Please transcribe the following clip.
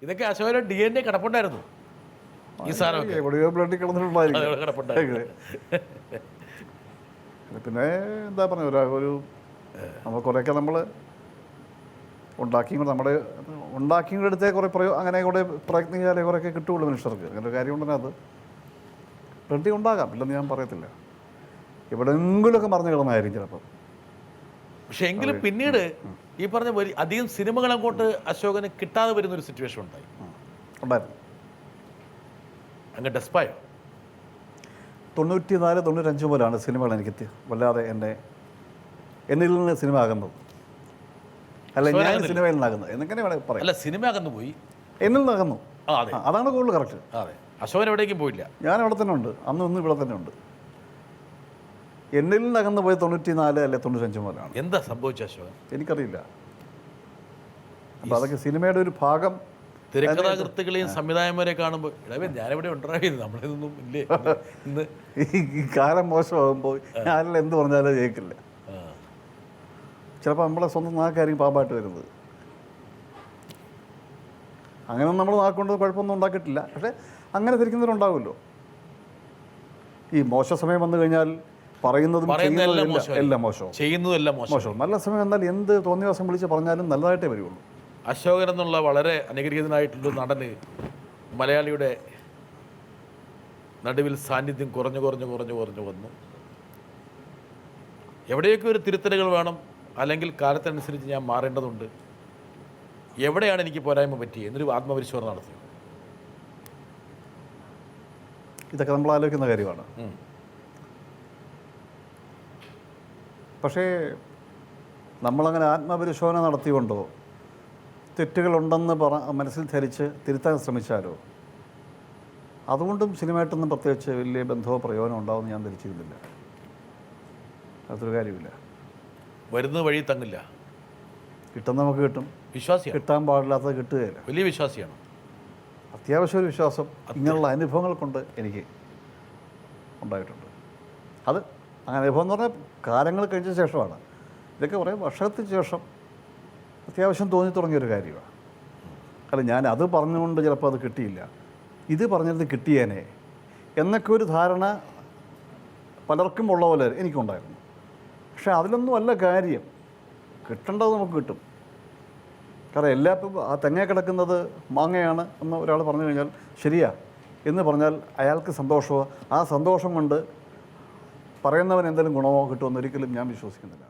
ഇതൊക്കെ അശോകൻ്റെ DNA കിടപ്പുണ്ടായിരുന്നു. ഈ സാധനമൊക്കെ എവിടെയോ ബ്ലഡിൽ കിടന്നിട്ടുണ്ടായിരിക്കും. കിടപ്പുണ്ടായിരുന്നു. പിന്നെ എന്താ പറയുക, ഒരു നമ്മൾ കുറേയൊക്കെ നമ്മൾ നമ്മുടെ ഉണ്ടാക്കിയും എടുത്തേ കുറേ അങ്ങനെ കൂടെ പ്രയത്നിച്ചാലേ കുറേയൊക്കെ കിട്ടുകയുള്ളൂ മനുഷ്യർക്ക്. അങ്ങനെ ഒരു കാര്യം ഉണ്ടെങ്കിൽ അത് ബ്ലഡിൽ ഉണ്ടാകാം, ഇല്ലെന്ന് ഞാൻ പറയത്തില്ല. എവിടെയെങ്കിലുമൊക്കെ മറിഞ്ഞു കിടന്നായിരിക്കും ചിലപ്പോൾ. പക്ഷെ എങ്കിലും പിന്നീട് ഈ പറഞ്ഞ അധികം സിനിമകൾ അങ്ങോട്ട് അശോകന് കിട്ടാതെ വരുന്നൊരു സിറ്റുവേഷൻ ഉണ്ടായിരുന്നു. അങ്ങ് ഡെസ്പായോ? 94-95 മുതലാണ് സിനിമകൾ എനിക്ക് വല്ലാതെ എന്നിൽ നിന്ന് സിനിമ ആകുന്നത്. അല്ല, ഞാൻ സിനിമയിൽ നിന്നാകുന്നത് എന്നെങ്ങനെ പറയാം. അല്ല, സിനിമ അകന്നു പോയി, എന്നിൽ നിന്നകന്നു. അതാണ് കൂടുതൽ കറക്റ്റ്. അതെ, അശോകൻ എവിടേക്കും പോയില്ല. ഞാൻ അവിടെ തന്നെ ഉണ്ട്, അന്ന് ഇവിടെ തന്നെ ഉണ്ട്. എന്നിൽ നിന്ന് അകന്നു പോയി 94 അല്ലെ 95 മുതലാണ്. എന്താ സംഭവിച്ച അശോകൻ എനിക്കറിയില്ല. അപ്പോൾ അതൊക്കെ സിനിമയുടെ ഒരു ഭാഗം. തിരക്കഥാകൃത്തുകളെയും സംവിധായകന്മാരെ കാണുമ്പോൾ ഞാനിവിടെ ഉണ്ടായിരുന്നു, നമ്മളിതൊന്നും ഇല്ലേ. ഇന്ന് ഈ കാലം മോശമാകുമ്പോൾ ഞാനെല്ലാം എന്ത് പറഞ്ഞാലും കേൾക്കില്ല. ചിലപ്പോൾ നമ്മളെ സ്വന്തം നാക്കായിരിക്കും പാമ്പായിട്ട് വരുന്നത്. അങ്ങനെ നമ്മൾ നാക്കൊണ്ട് കുഴപ്പമൊന്നും ഉണ്ടാക്കിയിട്ടില്ല. പക്ഷേ അങ്ങനെ തിരിക്കുന്നവരുണ്ടാവുമല്ലോ. ഈ മോശ സമയം വന്നു കഴിഞ്ഞാൽ പറയുന്നതും എല്ലാം മോശം, ചെയ്യുന്നതെല്ലാം മോശം. നല്ല സമയം എന്നാൽ എന്ത് തോന്നിയ ദിവസം വിളിച്ച് പറഞ്ഞാലും നല്ലതായിട്ടേ വരുള്ളൂ. അശോകൻ എന്നുള്ള വളരെ അനുഗ്രഹീതനായിട്ടുള്ള നടന് മലയാളിയുടെ നടുവിൽ സാന്നിധ്യം കുറഞ്ഞു വന്നു. എവിടെയൊക്കെ ഒരു തിരുത്തലുകൾ വേണം, അല്ലെങ്കിൽ കാലത്തനുസരിച്ച് ഞാൻ മാറേണ്ടതുണ്ട്, എവിടെയാണ് എനിക്ക് പോരായ്മ പറ്റി എന്നൊരു ആത്മപരിശോധന നടത്തി. ഇതൊക്കെ നമ്മൾ ആലോചിക്കുന്ന കാര്യമാണ്. പക്ഷേ നമ്മളങ്ങനെ ആത്മപരിശോധന നടത്തിക്കൊണ്ടോ തെറ്റുകളുണ്ടെന്ന് മനസ്സിൽ ധരിച്ച് തിരുത്താൻ ശ്രമിച്ചാലോ അതുകൊണ്ടും സിനിമയായിട്ടൊന്നും പ്രത്യേകിച്ച് വലിയ ബന്ധമോ പ്രയോജനം ഉണ്ടാവുമെന്ന് ഞാൻ ധരിച്ചിരുന്നില്ല. അതൊരു കാര്യമില്ല. വരുന്ന വഴി തങ്ങില്ല. കിട്ടുന്ന നമുക്ക് കിട്ടും. വിശ്വാസിയാണ്. കിട്ടാൻ പാടില്ലാത്തത് കിട്ടുകയില്ല. വലിയ വിശ്വാസിയാണ്. അത്യാവശ്യം ഒരു വിശ്വാസം ഇങ്ങനെയുള്ള അനുഭവങ്ങൾ കൊണ്ട് എനിക്ക് ഉണ്ടായിട്ടുണ്ട്. അത് അങ്ങനെ അനുഭവം എന്ന് പറഞ്ഞാൽ കാലങ്ങൾ കഴിഞ്ഞ ശേഷമാണ്. ഇതൊക്കെ കുറേ വർഷത്തിന് ശേഷം അത്യാവശ്യം തോന്നി തുടങ്ങിയൊരു കാര്യമാണ്. അല്ല, ഞാൻ അത് പറഞ്ഞുകൊണ്ട് ചിലപ്പോൾ അത് കിട്ടിയില്ല, ഇത് പറഞ്ഞത് കിട്ടിയേനെ എന്നൊക്കെ ഒരു ധാരണ പലർക്കും ഉള്ള പോലെ എനിക്കുണ്ടായിരുന്നു. പക്ഷേ അതിലൊന്നും അല്ല കാര്യം. കിട്ടേണ്ടത് നമുക്ക് കിട്ടും. കാരണം എല്ലാവർക്കും ആ തെങ്ങ കിടക്കുന്നത് മാങ്ങയാണ് എന്ന് ഒരാൾ പറഞ്ഞു കഴിഞ്ഞാൽ ശരിയാ എന്ന് പറഞ്ഞാൽ അയാൾക്ക് സന്തോഷമോ ആ സന്തോഷം കൊണ്ട് പറയുന്നവൻ എന്തെങ്കിലും ഗുണമോ കിട്ടുമെന്ന് ഒരിക്കലും ഞാൻ വിശ്വസിക്കുന്നില്ല.